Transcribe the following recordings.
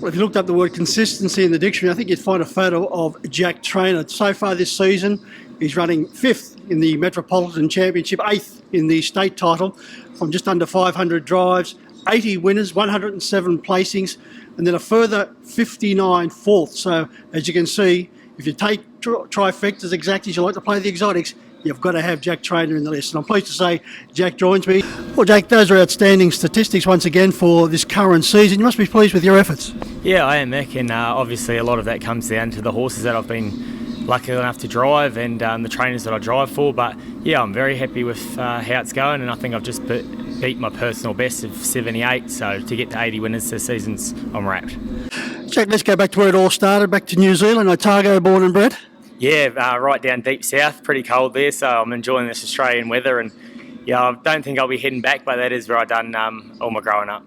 Well, if you looked up the word consistency in the dictionary, I think you'd find a photo of Jack Trainor. So far this season, he's running 5th in the Metropolitan Championship, 8th in the state title, from just under 500 drives, 80 winners, 107 placings, and then a further 59 fourths. So, as you can see, if you take trifectas exact as you like to play the exotics, you've got to have Jack Trainor in the list. And I'm pleased to say Jack joins me. Well, Jack, those are outstanding statistics once again for this current season. You must be pleased with your efforts. Yeah, I am, Mick, and obviously a lot of that comes down to the horses that I've been lucky enough to drive and the trainers that I drive for. But yeah, I'm very happy with how it's going, and I think I've just beat my personal best of 78. So to get to 80 winners this season, I'm wrapped. Jack, let's go back to where it all started, back to New Zealand, Otago born and bred. Yeah, right down deep south, pretty cold there, so I'm enjoying this Australian weather, and yeah, I don't think I'll be heading back, but that is where I've done all my growing up.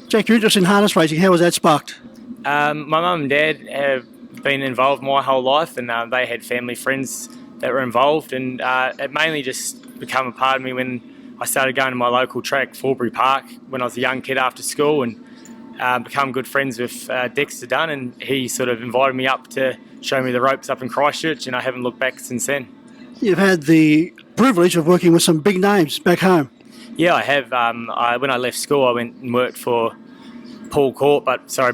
Jack, your interest in harness racing, how was that sparked? My mum and dad have been involved my whole life, and they had family friends that were involved, and it mainly just became a part of me when I started going to my local track, Forbury Park, when I was a young kid after school, and become good friends with Dexter Dunn, and he sort of invited me up to show me the ropes up in Christchurch, and I haven't looked back since then. You've had the privilege of working with some big names back home. Yeah, I have. When I left school, I went and worked for Paul Court,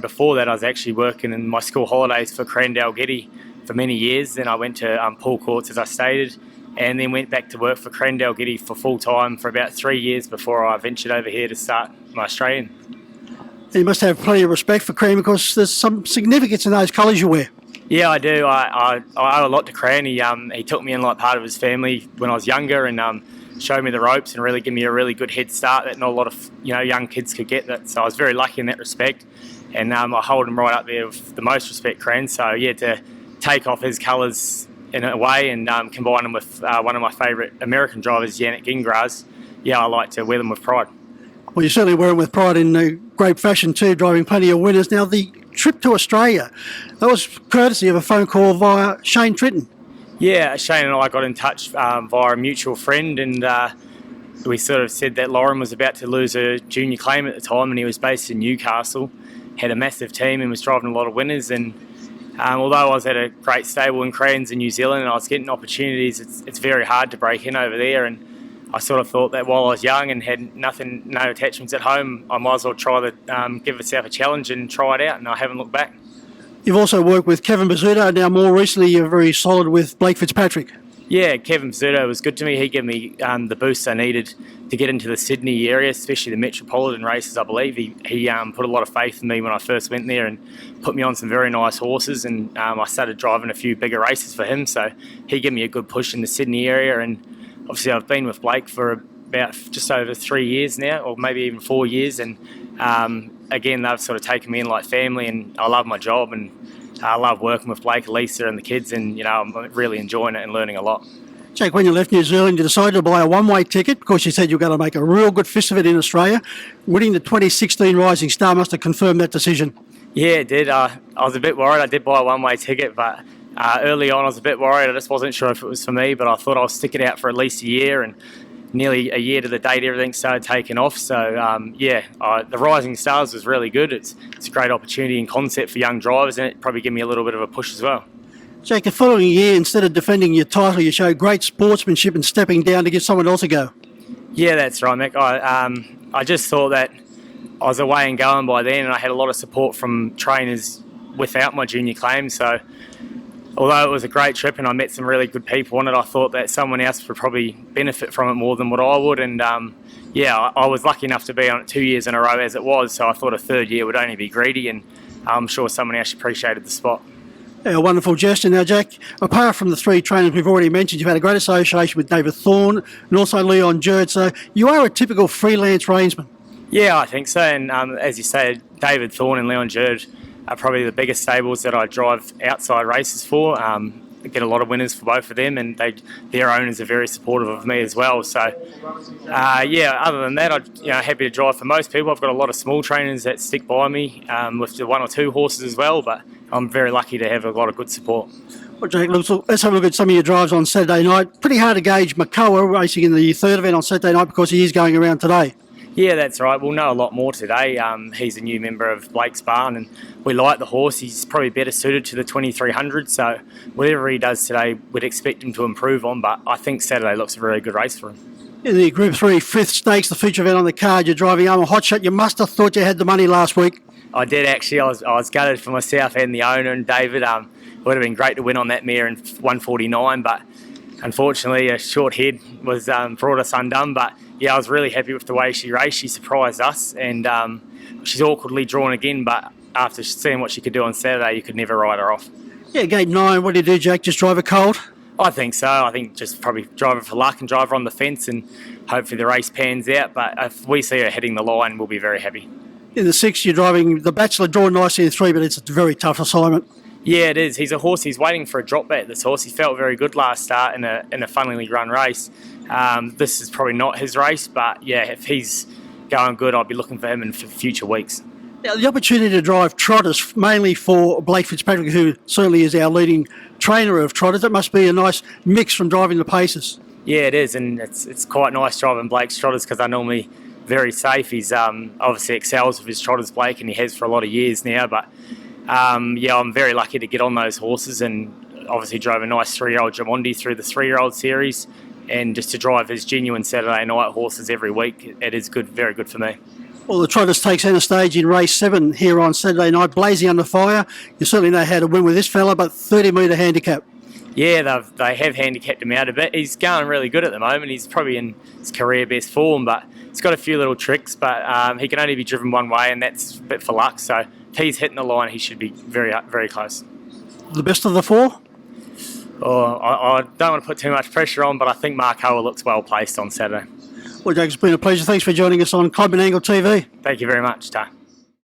before that I was actually working in my school holidays for Crandell Getty for many years. Then I went to Paul Courts, as I stated, and then went back to work for Crandell Getty for full time for about 3 years before I ventured over here to start my Australian. You must have plenty of respect for Crean because there's some significance in those colours you wear. Yeah, I do. I owe a lot to Cran. He took me in like part of his family when I was younger, and showed me the ropes and really gave me a really good head start that not a lot of young kids could get. That, so I was very lucky in that respect, and I hold him right up there with the most respect, Cran. So yeah, to take off his colours in a way and combine them with one of my favourite American drivers, Yannick Gingras, yeah, I like to wear them with pride. Well, you certainly wear them with pride in great fashion too, driving plenty of winners. Now, the trip to Australia, that was courtesy of a phone call via Shane Tritton. Yeah, Shane and I got in touch via a mutual friend, and we sort of said that Lauren was about to lose her junior claim at the time, and he was based in Newcastle, had a massive team and was driving a lot of winners. And although I was at a great stable in Crans in New Zealand and I was getting opportunities, it's very hard to break in over there. And I sort of thought that while I was young and had no attachments at home, I might as well try to give myself a challenge and try it out, and I haven't looked back. You've also worked with Kevin Bizzuto. Now, more recently, you're very solid with Blake Fitzpatrick. Yeah, Kevin Bizzuto was good to me. He gave me the boost I needed to get into the Sydney area, especially the Metropolitan races, I believe. He put a lot of faith in me when I first went there and put me on some very nice horses, and I started driving a few bigger races for him. So he gave me a good push in the Sydney area, and obviously I've been with Blake for about just over 3 years now, or maybe even 4 years, and again, they've sort of taken me in like family, and I love my job, and I love working with Blake, Elisa and the kids, and I'm really enjoying it and learning a lot. Jake, when you left New Zealand, you decided to buy a one-way ticket because you said you were going to make a real good fist of it in Australia. Winning the 2016 Rising Star must have confirmed that decision. Yeah, it did. I was a bit worried. I did buy a one-way ticket, but early on I was a bit worried. I just wasn't sure if it was for me, but I thought I'll stick it out for at least a year, and nearly a year to the date everything started taking off. So the Rising Stars was really good. It's a great opportunity and concept for young drivers, and it probably gave me a little bit of a push as well. Jake, the following year, instead of defending your title, you showed great sportsmanship and stepping down to give someone else a go. Yeah, that's right, Mick. I just thought that I was away and going by then, and I had a lot of support from trainers without my junior claim. So although it was a great trip and I met some really good people on it, I thought that someone else would probably benefit from it more than what I would. And I was lucky enough to be on it 2 years in a row as it was, so I thought a third year would only be greedy, and I'm sure someone else appreciated the spot. Yeah, a wonderful gesture. Now, Jack, apart from the three trainers we've already mentioned, you've had a great association with David Thorne and also Leon Jerd, so you are a typical freelance reinsman. Yeah, I think so, and as you say, David Thorne and Leon Jerd are probably the biggest stables that I drive outside races for. I get a lot of winners for both of them, and their owners are very supportive of me as well. So, other than that, I'm happy to drive for most people. I've got a lot of small trainers that stick by me with the one or two horses as well, but I'm very lucky to have a lot of good support. Well, Jake, let's have a look at some of your drives on Saturday night. Pretty hard to gauge McCullough racing in the third event on Saturday night because he is going around today. Yeah, that's right. We'll know a lot more today. He's a new member of Blake's barn, and we like the horse. He's probably better suited to the 2300, so whatever he does today, we'd expect him to improve on, but I think Saturday looks a very good race for him. In the Group 3 fifth stakes, the feature event on the card, you're driving Armour Hotshot. You must have thought you had the money last week. I did actually. I was gutted for myself and the owner and David. It would have been great to win on that mare in 149, but unfortunately a short head was brought us undone. But yeah, I was really happy with the way she raced. She surprised us, and she's awkwardly drawn again, but after seeing what she could do on Saturday, you could never write her off. Yeah, gate 9, what do you do, Jack? Just drive her cold? I think so. I think just probably drive her for luck and drive her on the fence, and hopefully the race pans out. But if we see her hitting the line, we'll be very happy. In the 6th, you're driving the Bachelor, drawn nicely in 3, but it's a very tough assignment. Yeah, it is. He's a horse. He's waiting for a drop back, this horse. He felt very good last start in a funnily run race. This is probably not his race, but yeah, if he's going good, I'll be looking for him in future weeks. Now, the opportunity to drive trotters, mainly for Blake Fitzpatrick, who certainly is our leading trainer of trotters, that must be a nice mix from driving the paces. Yeah, it is, and it's quite nice driving Blake's trotters because they're normally very safe. He's obviously excels with his trotters, Blake, and he has for a lot of years now. But yeah, I'm very lucky to get on those horses, and obviously drove a nice 3-year-old Jamondi through the 3-year-old series, and just to drive his genuine Saturday night horses every week, it is good, very good for me. Well, the Trotters take centre stage in race 7 here on Saturday night, blazing under fire. You certainly know how to win with this fella, but 30-metre handicap. Yeah, they have handicapped him out a bit. He's going really good at the moment. He's probably in his career best form, but he's got a few little tricks, but he can only be driven one way, and that's a bit for luck. So if he's hitting the line, he should be very, very close. The best of the 4? Oh, I don't want to put too much pressure on, but I think Mark Howell looks well placed on Saturday. Well, Jack, it's been a pleasure. Thanks for joining us on Club and Angle TV. Thank you very much, Ta.